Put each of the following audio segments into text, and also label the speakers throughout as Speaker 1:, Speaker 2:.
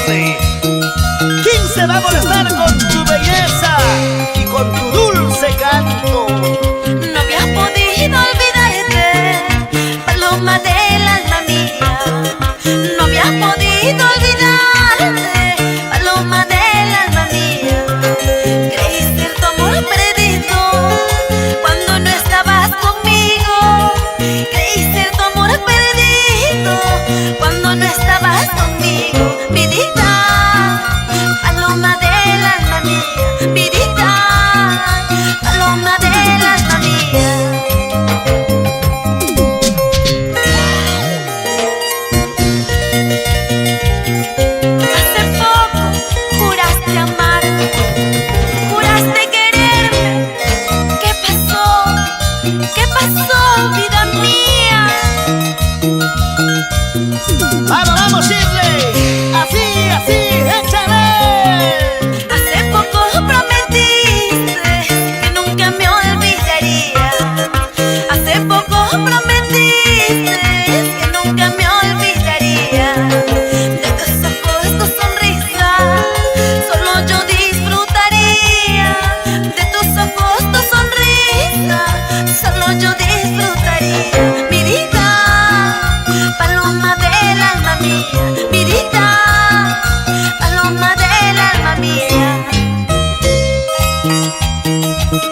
Speaker 1: decirle: ¿quién se va a molestar con tu belleza y con tu dulce canto?
Speaker 2: No había podido olvidarte, paloma del alma mía. No había podido olvidarte, paloma del alma mía. Creí ser tu amor perdido cuando no estabas conmigo. Creí ser tu amor perdido cuando no estabas conmigo. Vidita, paloma del alma mía. Vidita, paloma del alma mía. Hace poco juraste amarme, juraste quererme. ¿Qué pasó? ¿Qué pasó, vida mía?
Speaker 1: ¡Vamos, vamos, Shirley! ¡Así, así, échale!
Speaker 2: Hace poco prometiste que nunca me olvidaría. Hace poco prometiste que nunca me olvidaría. De tus ojos, tu sonrisa, solo yo disfrutaría. De tus ojos, tu sonrisa, solo yo disfrutaría. Vidita, paloma del alma mía. Vidita, paloma del alma mía.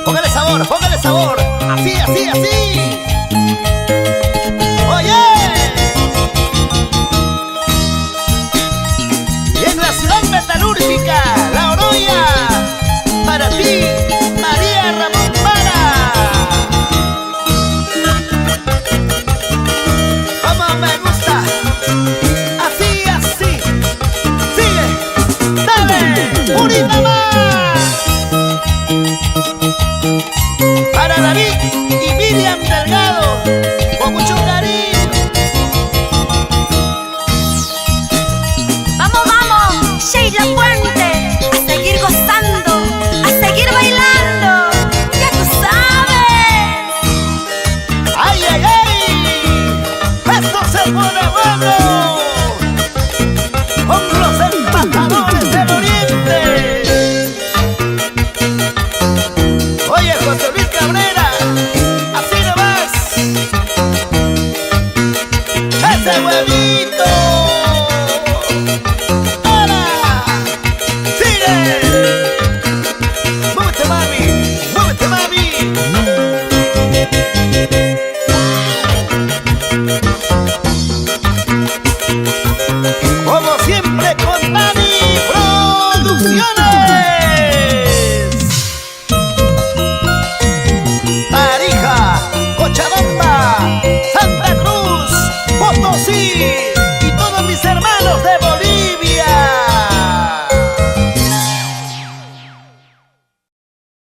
Speaker 1: Póngale sabor, póngale sabor. Así, así, así. ¡Oye! Y en la ciudad metalúrgica, La Oroya, para ti, María Ramón Vara. Como me gusta. Así, así. Sigue. Dale. Unita más. Para David y Miriam Delgado, con mucho cariño.
Speaker 2: Vamos, vamos, Sheila Puente, a seguir gozando, a seguir bailando. Ya tú sabes.
Speaker 1: ¡Ay, ay, ay! ¡Esto se pone bueno! Con los embajadores del Oriente. Oye, José Luis Cabrera.